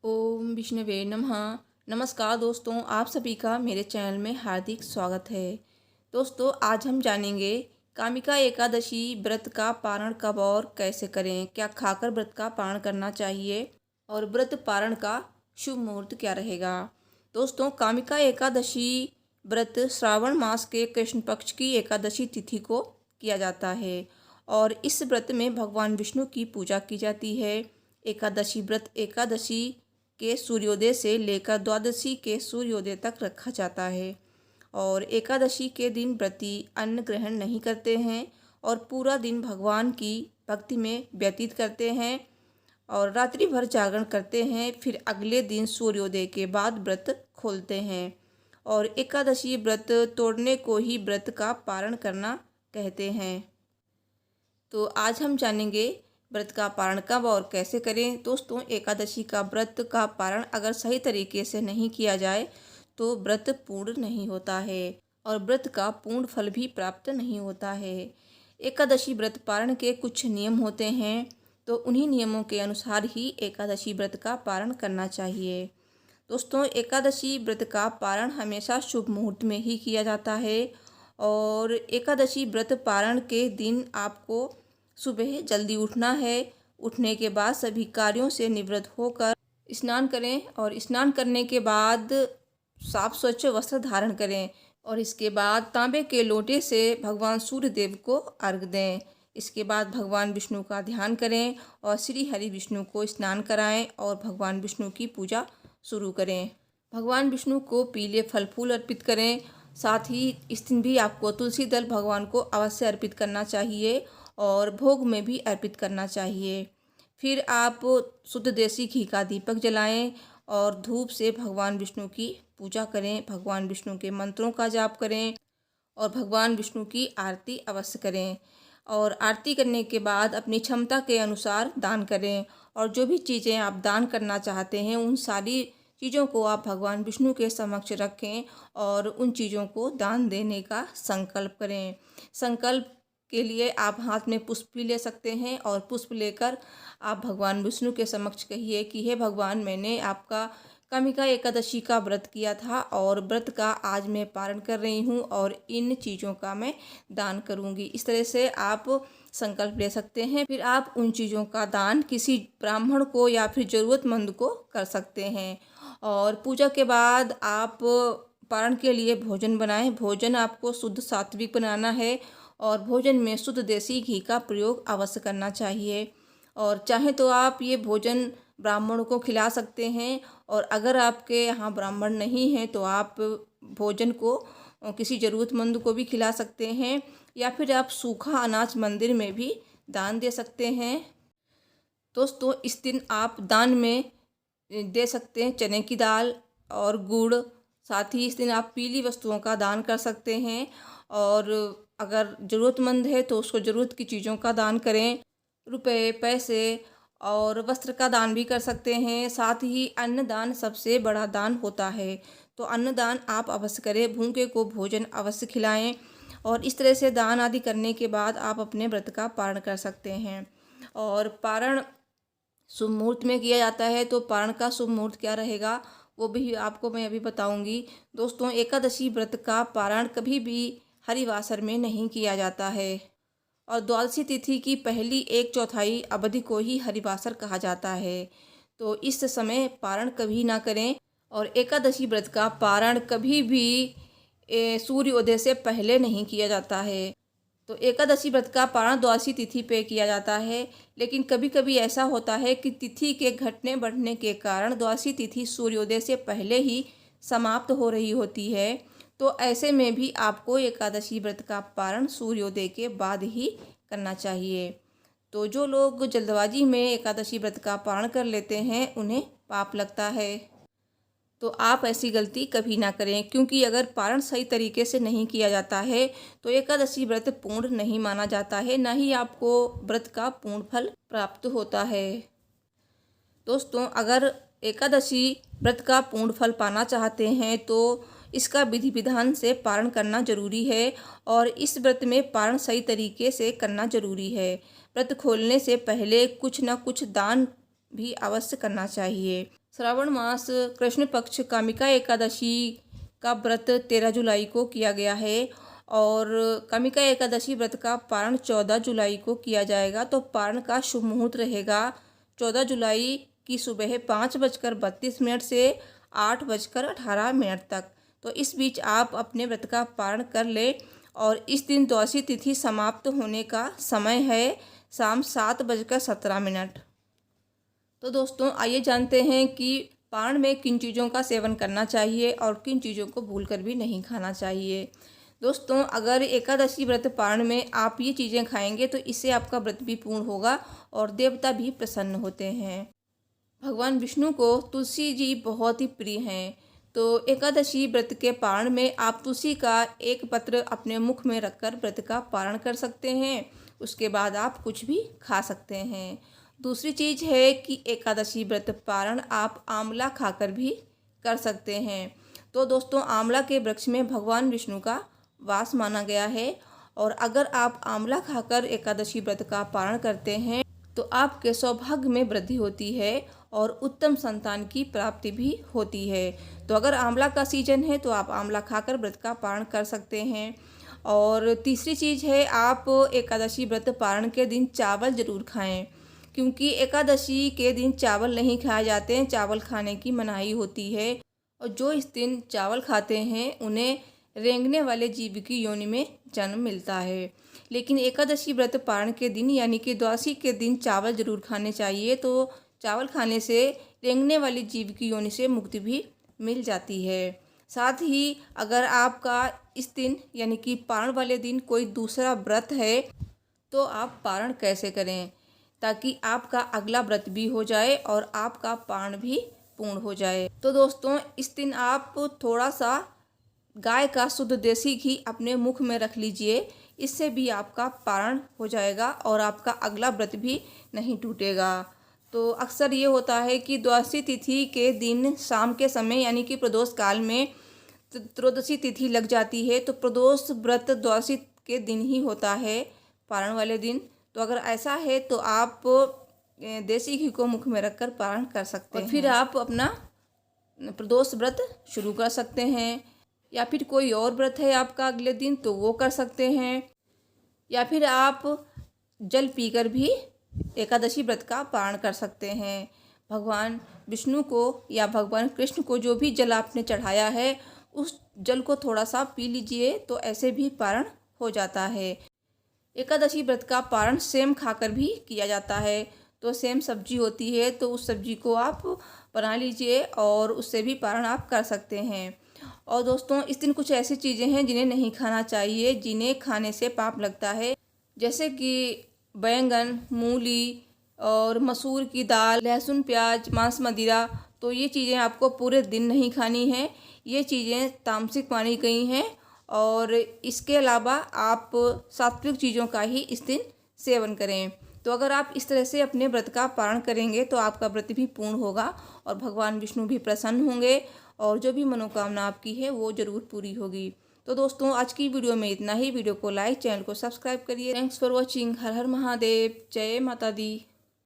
ओम विष्णुवे नमः। नमस्कार दोस्तों, आप सभी का मेरे चैनल में हार्दिक स्वागत है। दोस्तों, आज हम जानेंगे कामिका एकादशी व्रत का पारण कब और कैसे करें, क्या खाकर व्रत का पारण करना चाहिए और व्रत पारण का शुभ मुहूर्त क्या रहेगा। दोस्तों, कामिका एकादशी व्रत श्रावण मास के कृष्ण पक्ष की एकादशी तिथि को किया जाता है और इस व्रत में भगवान विष्णु की पूजा की जाती है। एकादशी व्रत एकादशी के सूर्योदय से लेकर द्वादशी के सूर्योदय तक रखा जाता है और एकादशी के दिन व्रती अन्न ग्रहण नहीं करते हैं और पूरा दिन भगवान की भक्ति में व्यतीत करते हैं और रात्रि भर जागरण करते हैं। फिर अगले दिन सूर्योदय के बाद व्रत खोलते हैं और एकादशी व्रत तोड़ने को ही व्रत का पारण करना कहते हैं। तो आज हम जानेंगे व्रत का पारण कब और कैसे करें। दोस्तों, एकादशी का व्रत का पारण अगर सही तरीके से नहीं किया जाए तो व्रत पूर्ण नहीं होता है और व्रत का पूर्ण फल भी प्राप्त नहीं होता है। एकादशी व्रत पारण के कुछ नियम होते हैं, तो उन्हीं नियमों के अनुसार ही एकादशी व्रत का पारण करना चाहिए। दोस्तों, एकादशी व्रत का पारण हमेशा शुभ मुहूर्त में ही किया जाता है और एकादशी व्रत पारण के दिन आपको सुबह जल्दी उठना है। उठने के बाद सभी कार्यों से निवृत्त होकर स्नान करें और स्नान करने के बाद साफ स्वच्छ वस्त्र धारण करें और इसके बाद तांबे के लोटे से भगवान सूर्य देव को अर्घ्य दें। इसके बाद भगवान विष्णु का ध्यान करें और श्री हरि विष्णु को स्नान कराएं और भगवान विष्णु की पूजा शुरू करें। भगवान विष्णु को पीले फल फूल अर्पित करें। साथ ही इस दिन भी आपको तुलसी दल भगवान को अवश्य अर्पित करना चाहिए और भोग में भी अर्पित करना चाहिए। फिर आप शुद्ध देसी घी का दीपक जलाएं और धूप से भगवान विष्णु की पूजा करें। भगवान विष्णु के मंत्रों का जाप करें और भगवान विष्णु की आरती अवश्य करें और आरती करने के बाद अपनी क्षमता के अनुसार दान करें और जो भी चीज़ें आप दान करना चाहते हैं उन सारी चीज़ों को आप भगवान विष्णु के समक्ष रखें और उन चीज़ों को दान देने का संकल्प करें। संकल्प के लिए आप हाथ में पुष्प भी ले सकते हैं और पुष्प लेकर आप भगवान विष्णु के समक्ष कहिए कि हे भगवान, मैंने आपका कामिका एकादशी का व्रत किया था और व्रत का आज मैं पारण कर रही हूँ और इन चीज़ों का मैं दान करूँगी। इस तरह से आप संकल्प ले सकते हैं। फिर आप उन चीज़ों का दान किसी ब्राह्मण को या फिर ज़रूरतमंद को कर सकते हैं और पूजा के बाद आप पारण के लिए भोजन बनाएं। भोजन आपको शुद्ध सात्विक बनाना है और भोजन में शुद्ध देसी घी का प्रयोग अवश्य करना चाहिए और चाहे तो आप ये भोजन ब्राह्मणों को खिला सकते हैं और अगर आपके यहाँ ब्राह्मण नहीं हैं तो आप भोजन को किसी ज़रूरतमंद को भी खिला सकते हैं या फिर आप सूखा अनाज मंदिर में भी दान दे सकते हैं। दोस्तों, इस दिन आप दान में दे सकते हैं चने की दाल और गुड़। साथ ही इस दिन आप पीली वस्तुओं का दान कर सकते हैं और अगर ज़रूरतमंद है तो उसको ज़रूरत की चीज़ों का दान करें। रुपए, पैसे और वस्त्र का दान भी कर सकते हैं। साथ ही अन्नदान सबसे बड़ा दान होता है, तो अन्नदान आप अवश्य करें। भूखे को भोजन अवश्य खिलाएं और इस तरह से दान आदि करने के बाद आप अपने व्रत का पारण कर सकते हैं। और पारण शुभ मुहूर्त में किया जाता है, तो पारण का शुभ मुहूर्त क्या रहेगा वो भी आपको मैं अभी बताऊंगी। दोस्तों, एकादशी व्रत का पारण कभी भी हरिवासर में नहीं किया जाता है और द्वादशी तिथि की पहली 1/4 अवधि को ही हरिवासर कहा जाता है, तो इस समय पारण कभी ना करें। और एकादशी व्रत का पारण कभी भी सूर्योदय से पहले नहीं किया जाता है। तो एकादशी व्रत का पारण द्वादशी तिथि पे किया जाता है, लेकिन कभी कभी ऐसा होता है कि तिथि के घटने बढ़ने के कारण द्वादशी तिथि सूर्योदय से पहले ही समाप्त हो रही होती है, तो ऐसे में भी आपको एकादशी व्रत का पारण सूर्योदय के बाद ही करना चाहिए। तो जो लोग जल्दबाजी में एकादशी व्रत का पारण कर लेते हैं उन्हें पाप लगता है, तो आप ऐसी गलती कभी ना करें, क्योंकि अगर पारण सही तरीके से नहीं किया जाता है तो एकादशी व्रत पूर्ण नहीं माना जाता है, ना ही आपको व्रत का पूर्ण फल प्राप्त होता है। दोस्तों, अगर एकादशी व्रत का पूर्ण फल पाना चाहते हैं तो इसका विधि विधान से पारण करना जरूरी है और इस व्रत में पारण सही तरीके से करना जरूरी है। व्रत खोलने से पहले कुछ न कुछ दान भी अवश्य करना चाहिए। श्रावण मास कृष्ण पक्ष कामिका एकादशी का व्रत 13 जुलाई को किया गया है और कामिका एकादशी व्रत का पारण 14 जुलाई को किया जाएगा। तो पारण का शुभ मुहूर्त रहेगा 14 जुलाई की सुबह 5:32 से 8:18 तक। तो इस बीच आप अपने व्रत का पारण कर ले और इस दिन द्वादशी तिथि समाप्त होने का समय है शाम 7:17। तो दोस्तों आइए जानते हैं कि पारण में किन चीज़ों का सेवन करना चाहिए और किन चीज़ों को भूलकर भी नहीं खाना चाहिए। दोस्तों अगर एकादशी व्रत पारण में आप ये चीज़ें खाएंगे तो इससे आपका व्रत भी पूर्ण होगा और देवता भी प्रसन्न होते हैं। भगवान विष्णु को तुलसी जी बहुत ही प्रिय हैं। तो एकादशी व्रत के पारण में आप तुलसी का एक पत्र अपने मुख में रखकर व्रत का पारण कर सकते हैं। उसके बाद आप कुछ भी खा सकते हैं। दूसरी चीज़ है कि एकादशी व्रत पारण आप आंवला खाकर भी कर सकते हैं। तो दोस्तों आंवला के वृक्ष में भगवान विष्णु का वास माना गया है और अगर आप आंवला खाकर एकादशी व्रत का पारण करते हैं तो आपके सौभाग्य में वृद्धि होती है और उत्तम संतान की प्राप्ति भी होती है। तो अगर आंवला का सीजन है तो आप आंवला खाकर व्रत का पारण कर सकते हैं। और तीसरी चीज़ है आप एकादशी व्रत पारण के दिन चावल ज़रूर खाएं, क्योंकि एकादशी के दिन चावल नहीं खाए जाते हैं, चावल खाने की मनाही होती है। और जो इस दिन चावल खाते हैं उन्हें रेंगने वाले जीव की योनि में जन्म मिलता है। लेकिन एकादशी व्रत पारण के दिन यानी कि द्वादशी के दिन चावल जरूर खाने चाहिए। तो चावल खाने से रेंगने वाली जीव की योनि से मुक्ति भी मिल जाती है। साथ ही अगर आपका इस दिन यानी कि पारण वाले दिन कोई दूसरा व्रत है तो आप पारण कैसे करें ताकि आपका अगला व्रत भी हो जाए और आपका पारण भी पूर्ण हो जाए। तो दोस्तों इस दिन आप थोड़ा सा गाय का शुद्ध देसी घी अपने मुख में रख लीजिए, इससे भी आपका पारण हो जाएगा और आपका अगला व्रत भी नहीं टूटेगा। तो अक्सर ये होता है कि द्वादशी तिथि के दिन शाम के समय यानी कि प्रदोष काल में त्रयोदशी तिथि लग जाती है। तो प्रदोष व्रत द्वादशी के दिन ही होता है, पारण वाले दिन। तो अगर ऐसा है तो आप देसी घी को मुख में रखकर पारण कर सकते हैं और फिर आप अपना प्रदोष व्रत शुरू कर सकते हैं। या फिर कोई और व्रत है आपका अगले दिन तो वो कर सकते हैं, या फिर आप जल पीकर भी एकादशी व्रत का पारण कर सकते हैं। भगवान विष्णु को या भगवान कृष्ण को जो भी जल आपने चढ़ाया है उस जल को थोड़ा सा पी लीजिए, तो ऐसे भी पारण हो जाता है। एकादशी व्रत का पारण सेम खाकर भी किया जाता है। तो सेम सब्जी होती है तो उस सब्जी को आप बना लीजिए और उससे भी पारण आप कर सकते हैं। और दोस्तों इस दिन कुछ ऐसी चीज़ें हैं जिन्हें नहीं खाना चाहिए, जिन्हें खाने से पाप लगता है, जैसे कि बैंगन, मूली और मसूर की दाल, लहसुन, प्याज, मांस, मदिरा। तो ये चीज़ें आपको पूरे दिन नहीं खानी है, ये चीज़ें तामसिक मानी गई हैं। और इसके अलावा आप सात्विक चीज़ों का ही इस दिन सेवन करें। तो अगर आप इस तरह से अपने व्रत का पारण करेंगे तो आपका व्रत भी पूर्ण होगा और भगवान विष्णु भी प्रसन्न होंगे और जो भी मनोकामना आपकी है वो ज़रूर पूरी होगी। तो दोस्तों आज की वीडियो में इतना ही। वीडियो को लाइक, चैनल को सब्सक्राइब करिए। Thanks for watching. हर हर महादेव। जय माता दी।